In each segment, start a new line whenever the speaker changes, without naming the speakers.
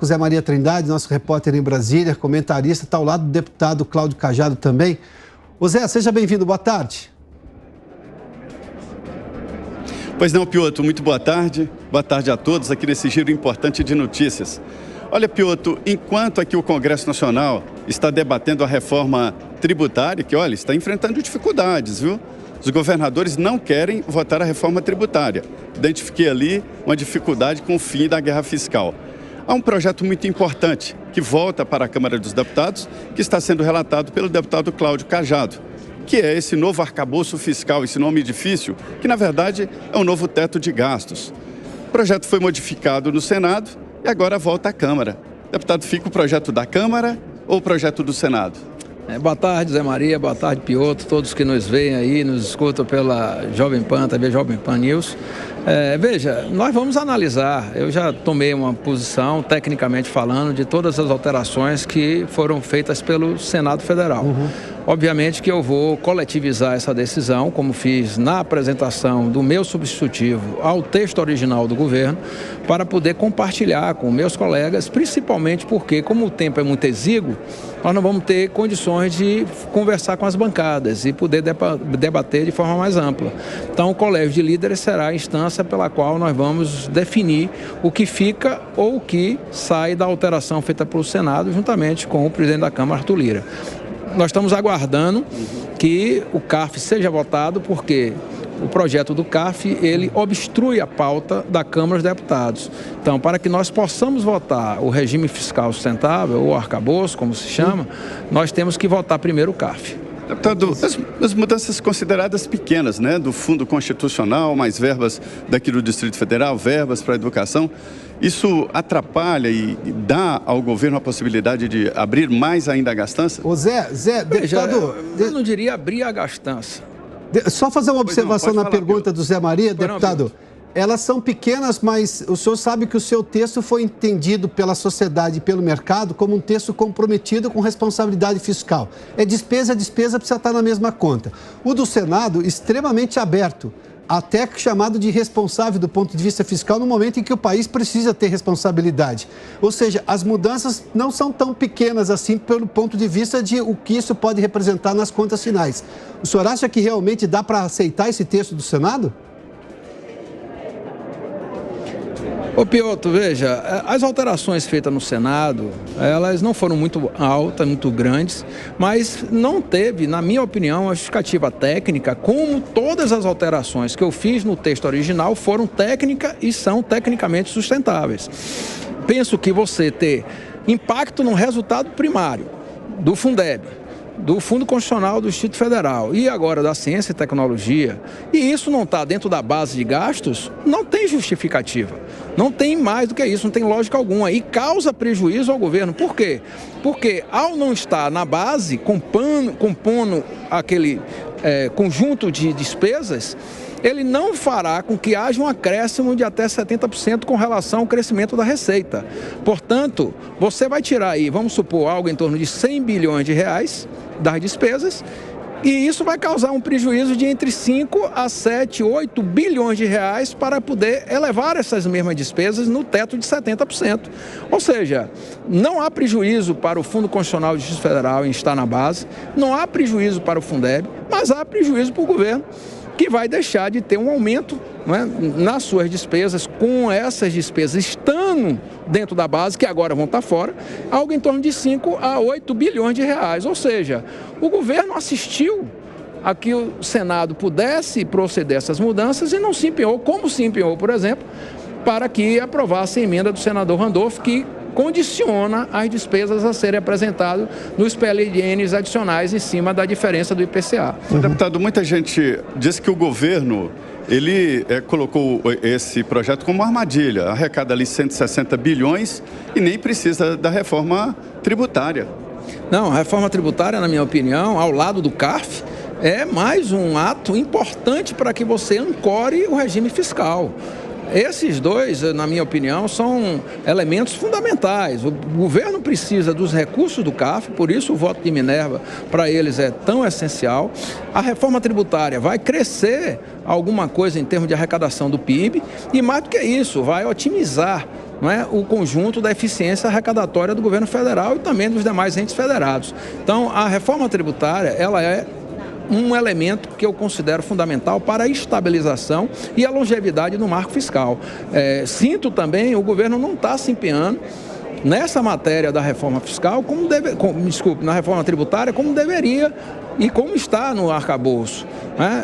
com o Zé Maria Trindade, nosso repórter em Brasília, comentarista, está ao lado do deputado Cláudio Cajado também. Ô Zé, seja bem-vindo, boa tarde.
Pois não, Piotr, muito boa tarde a todos aqui nesse giro importante de notícias. Olha, Piotr, enquanto aqui o Congresso Nacional está debatendo a reforma tributária, que, olha, está enfrentando dificuldades, viu? Os governadores não querem votar a reforma tributária. Identifiquei ali uma dificuldade com o fim da guerra fiscal. Há um projeto muito importante que volta para a Câmara dos Deputados, que está sendo relatado pelo deputado Cláudio Cajado, que é esse novo arcabouço fiscal, esse nome difícil, que na verdade é um novo teto de gastos. O projeto foi modificado no Senado e agora volta à Câmara. Deputado, fica o projeto da Câmara ou o projeto do Senado?
Boa tarde, Zé Maria, boa tarde, Piotr, todos que nos veem aí, nos escutam pela Jovem Pan, TV Jovem Pan News. Veja, nós vamos analisar, eu já tomei uma posição, tecnicamente falando, de todas as alterações que foram feitas pelo Senado Federal. Obviamente que eu vou coletivizar essa decisão, como fiz na apresentação do meu substitutivo ao texto original do governo, para poder compartilhar com meus colegas, principalmente porque, como o tempo é muito exíguo, nós não vamos ter condições de conversar com as bancadas e poder debater de forma mais ampla. Então, o Colégio de Líderes será a instância pela qual nós vamos definir o que fica ou o que sai da alteração feita pelo Senado, juntamente com o presidente da Câmara, Arthur Lira. Nós estamos aguardando que o CARF seja votado, porque o projeto do CARF, ele obstrui a pauta da Câmara dos Deputados. Então, para que nós possamos votar o regime fiscal sustentável, ou arcabouço, como se chama, nós temos que votar primeiro o CARF.
Deputado, as mudanças consideradas pequenas, né, do Fundo Constitucional, mais verbas daqui do Distrito Federal, verbas para a educação, isso atrapalha e dá ao governo a possibilidade de abrir mais ainda a gastança?
Ô Zé, deputado...
Eu não diria abrir a gastança.
Só fazer uma observação na pergunta do Zé Maria, deputado. Elas são pequenas, mas o senhor sabe que o seu texto foi entendido pela sociedade e pelo mercado como um texto comprometido com responsabilidade fiscal. Despesa precisa estar na mesma conta. O do Senado, extremamente aberto, até chamado de responsável do ponto de vista fiscal no momento em que o país precisa ter responsabilidade. Ou seja, as mudanças não são tão pequenas assim pelo ponto de vista de o que isso pode representar nas contas finais. O senhor acha que realmente dá para aceitar esse texto do Senado?
Ô Piotr, veja, as alterações feitas no Senado, elas não foram muito altas, muito grandes, mas não teve, na minha opinião, uma justificativa técnica, como todas as alterações que eu fiz no texto original foram técnicas e são tecnicamente sustentáveis. Penso que você ter impacto no resultado primário do Fundeb, do Fundo Constitucional do Distrito Federal e agora da Ciência e Tecnologia, e isso não está dentro da base de gastos, não tem justificativa. Não tem mais do que isso, não tem lógica alguma. E causa prejuízo ao governo. Por quê? Porque ao não estar na base, compondo aquele conjunto de despesas, ele não fará com que haja um acréscimo de até 70% com relação ao crescimento da receita. Portanto, você vai tirar aí, vamos supor, algo em torno de 100 bilhões de reais das despesas, e isso vai causar um prejuízo de entre 5 a 7, 8 bilhões de reais para poder elevar essas mesmas despesas no teto de 70%. Ou seja, não há prejuízo para o Fundo Constitucional do Distrito Federal em estar na base, não há prejuízo para o Fundeb, mas há prejuízo para o governo, que vai deixar de ter um aumento, né, nas suas despesas, com essas despesas estando dentro da base, que agora vão estar fora, algo em torno de 5 a 8 bilhões de reais. Ou seja, o governo assistiu a que o Senado pudesse proceder a essas mudanças e não se empenhou, como se empenhou, por exemplo, para que aprovasse a emenda do senador Randolph, que condiciona as despesas a serem apresentadas nos PLNs adicionais em cima da diferença do IPCA.
Deputado, muita gente diz que o governo, ele colocou esse projeto como uma armadilha, arrecada ali 160 bilhões e nem precisa da reforma tributária.
Não, a reforma tributária, na minha opinião, ao lado do CARF, é mais um ato importante para que você ancore o regime fiscal. Esses dois, na minha opinião, são elementos fundamentais. O governo precisa dos recursos do CARF, por isso o voto de Minerva para eles é tão essencial. A reforma tributária vai crescer alguma coisa em termos de arrecadação do PIB e, mais do que isso, vai otimizar não é, o conjunto da eficiência arrecadatória do governo federal e também dos demais entes federados. Então, a reforma tributária, ela é um elemento que eu considero fundamental para a estabilização e a longevidade do marco fiscal. Sinto também, o governo não está se empenhando nessa matéria da reforma fiscal, na reforma tributária, como deveria e como está no arcabouço.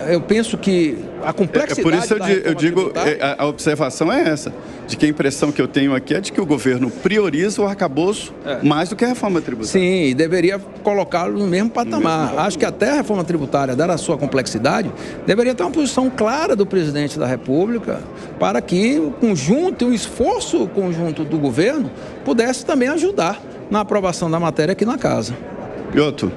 Eu penso que a complexidade
por isso eu digo,
tributária...
a observação é essa, de que a impressão que eu tenho aqui é de que o governo prioriza o arcabouço mais do que a reforma tributária.
Sim, e deveria colocá-lo no mesmo patamar. Acho que até a reforma tributária, dada a sua complexidade, deveria ter uma posição clara do presidente da República para que o conjunto e o esforço conjunto do governo pudesse também ajudar na aprovação da matéria aqui na casa.
Piotr.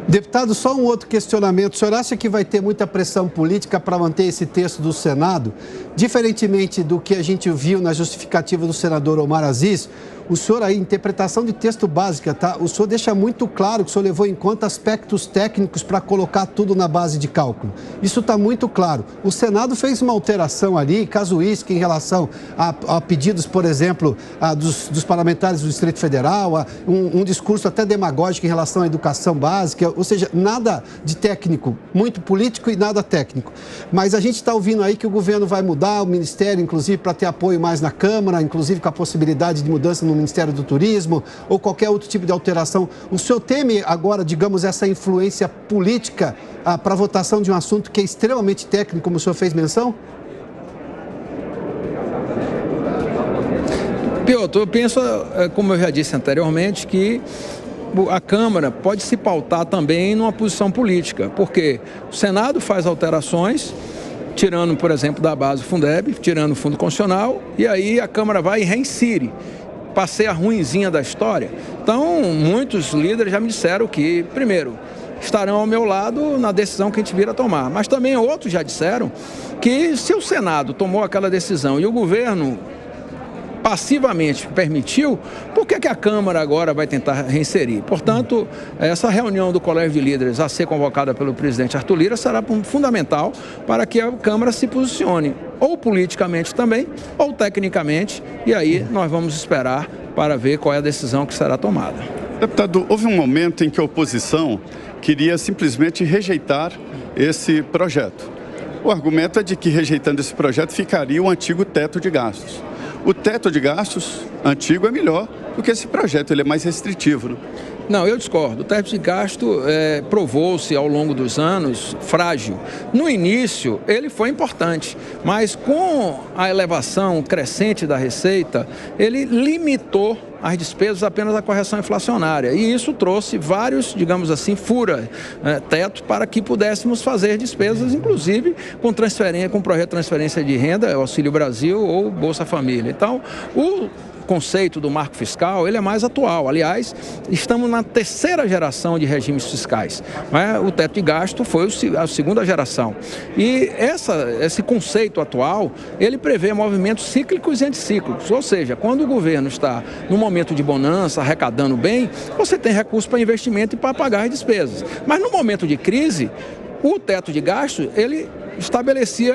Deputado, só um outro questionamento. O senhor acha que vai ter muita pressão política para manter esse texto do Senado? Diferentemente do que a gente viu na justificativa do senador Omar Aziz, o senhor aí, interpretação de texto básica, tá? O senhor deixa muito claro que o senhor levou em conta aspectos técnicos para colocar tudo na base de cálculo. Isso está muito claro. O Senado fez uma alteração ali, casuística, em relação a pedidos, por exemplo, dos parlamentares do Distrito Federal, um discurso até demagógico em relação à educação básica, ou seja, nada de técnico, muito político e nada técnico. Mas a gente está ouvindo aí que o governo vai mudar o Ministério, inclusive, para ter apoio mais na Câmara, inclusive com a possibilidade de mudança no Ministério do Turismo ou qualquer outro tipo de alteração. O senhor teme agora, digamos, essa influência política para a votação de um assunto que é extremamente técnico, como o senhor fez menção?
Piotr, eu penso, como eu já disse anteriormente, que a Câmara pode se pautar também numa posição política, porque o Senado faz alterações, tirando, por exemplo, da base o Fundeb, tirando o Fundo Constitucional, e aí a Câmara vai e reinsere. Passei a ruinzinha da história. Então, muitos líderes já me disseram que, primeiro, estarão ao meu lado na decisão que a gente vir a tomar. Mas também outros já disseram que se o Senado tomou aquela decisão e o governo passivamente permitiu, por que a Câmara agora vai tentar reinserir? Portanto, essa reunião do Colégio de Líderes a ser convocada pelo presidente Arthur Lira será fundamental para que a Câmara se posicione, ou politicamente também, ou tecnicamente, e aí nós vamos esperar para ver qual é a decisão que será tomada.
Deputado, houve um momento em que a oposição queria simplesmente rejeitar esse projeto. O argumento é de que, rejeitando esse projeto, ficaria o antigo teto de gastos. O teto de gastos antigo é melhor do que esse projeto, ele é mais restritivo, né?
Não, eu discordo. O teto de gasto provou-se ao longo dos anos frágil. No início, ele foi importante, mas com a elevação crescente da receita, ele limitou as despesas apenas à correção inflacionária. E isso trouxe vários, digamos assim, teto para que pudéssemos fazer despesas, inclusive com projeto de transferência de renda, Auxílio Brasil ou Bolsa Família. Então, o conceito do marco fiscal, ele é mais atual. Aliás, estamos na terceira geração de regimes fiscais. O teto de gasto foi a segunda geração. E esse conceito atual, ele prevê movimentos cíclicos e anticíclicos. Ou seja, quando o governo está no momento de bonança, arrecadando bem, você tem recursos para investimento e para pagar as despesas. Mas no momento de crise, o teto de gasto, ele estabelecia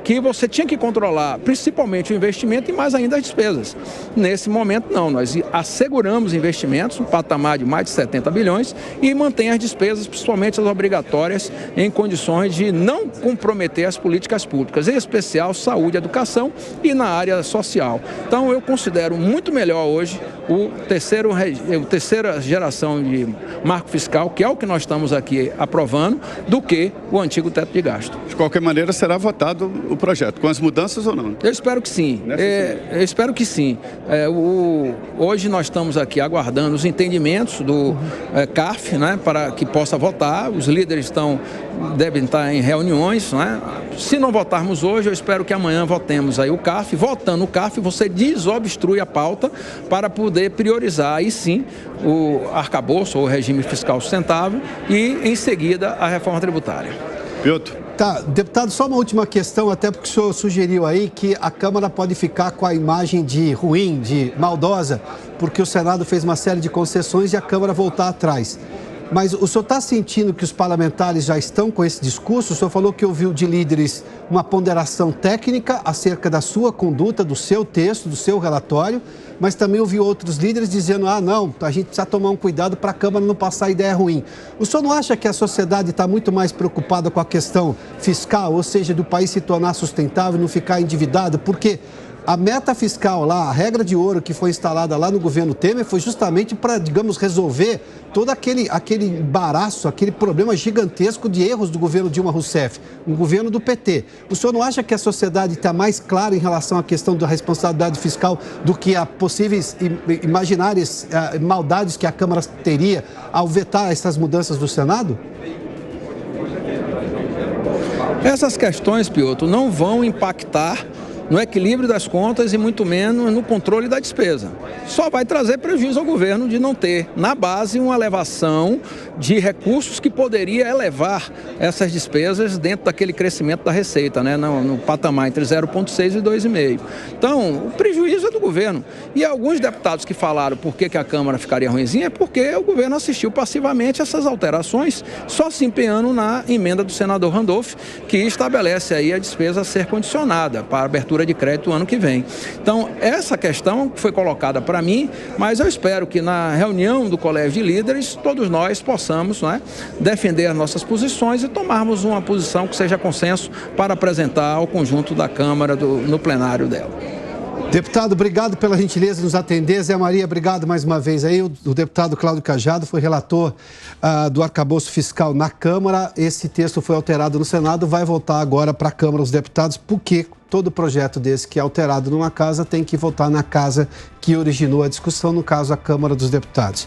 que você tinha que controlar principalmente o investimento e mais ainda as despesas. Nesse momento, não. Nós asseguramos investimentos, um patamar de mais de 70 bilhões e mantém as despesas, principalmente as obrigatórias, em condições de não comprometer as políticas públicas, em especial saúde, educação e na área social. Então, eu considero muito melhor hoje a terceira geração de marco fiscal, que é o que nós estamos aqui aprovando, do que o antigo teto de gasto.
De qualquer maneira, será votado o projeto, com as mudanças ou não?
Eu espero que sim. Eu espero que sim. Hoje nós estamos aqui aguardando os entendimentos do CARF, né, para que possa votar. Os líderes devem estar em reuniões, né? Se não votarmos hoje, eu espero que amanhã votemos aí o CARF. Votando o CARF, você desobstrui a pauta para poder priorizar aí sim o arcabouço ou o regime fiscal sustentável e em seguida a reforma tributária.
Piotr.
Tá, deputado, só uma última questão, até porque o senhor sugeriu aí que a Câmara pode ficar com a imagem de ruim, de maldosa, porque o Senado fez uma série de concessões e a Câmara voltar atrás. Mas o senhor está sentindo que os parlamentares já estão com esse discurso? O senhor falou que ouviu de líderes uma ponderação técnica acerca da sua conduta, do seu texto, do seu relatório, mas também ouviu outros líderes dizendo, não, a gente precisa tomar um cuidado para a Câmara não passar ideia ruim. O senhor não acha que a sociedade está muito mais preocupada com a questão fiscal, ou seja, do país se tornar sustentável e não ficar endividado? Porque a meta fiscal lá, a regra de ouro que foi instalada lá no governo Temer foi justamente para, digamos, resolver todo aquele embaraço, aquele problema gigantesco de erros do governo Dilma Rousseff, um governo do PT. O senhor não acha que a sociedade está mais clara em relação à questão da responsabilidade fiscal do que a possíveis imaginárias maldades que a Câmara teria ao vetar essas mudanças do Senado?
Essas questões, Piotr, não vão impactar no equilíbrio das contas e muito menos no controle da despesa. Só vai trazer prejuízo ao governo de não ter, na base, uma elevação de recursos que poderia elevar essas despesas dentro daquele crescimento da receita, né, no patamar entre 0,6 e 2,5. Então, o prejuízo é do governo. E alguns deputados que falaram por que a Câmara ficaria ruimzinha é porque o governo assistiu passivamente essas alterações, só se empenhando na emenda do senador Randolph, que estabelece aí a despesa a ser condicionada para a abertura de crédito ano que vem. Então, essa questão foi colocada para mim, mas eu espero que na reunião do Colégio de Líderes, todos nós possamos, defender as nossas posições e tomarmos uma posição que seja consenso para apresentar ao conjunto da Câmara no plenário dela.
Deputado, obrigado pela gentileza de nos atender. Zé Maria, obrigado mais uma vez aí. O deputado Cláudio Cajado foi relator do arcabouço fiscal na Câmara. Esse texto foi alterado no Senado, vai voltar agora para a Câmara dos Deputados, porque todo projeto desse que é alterado numa casa tem que votar na casa que originou a discussão, no caso a Câmara dos Deputados.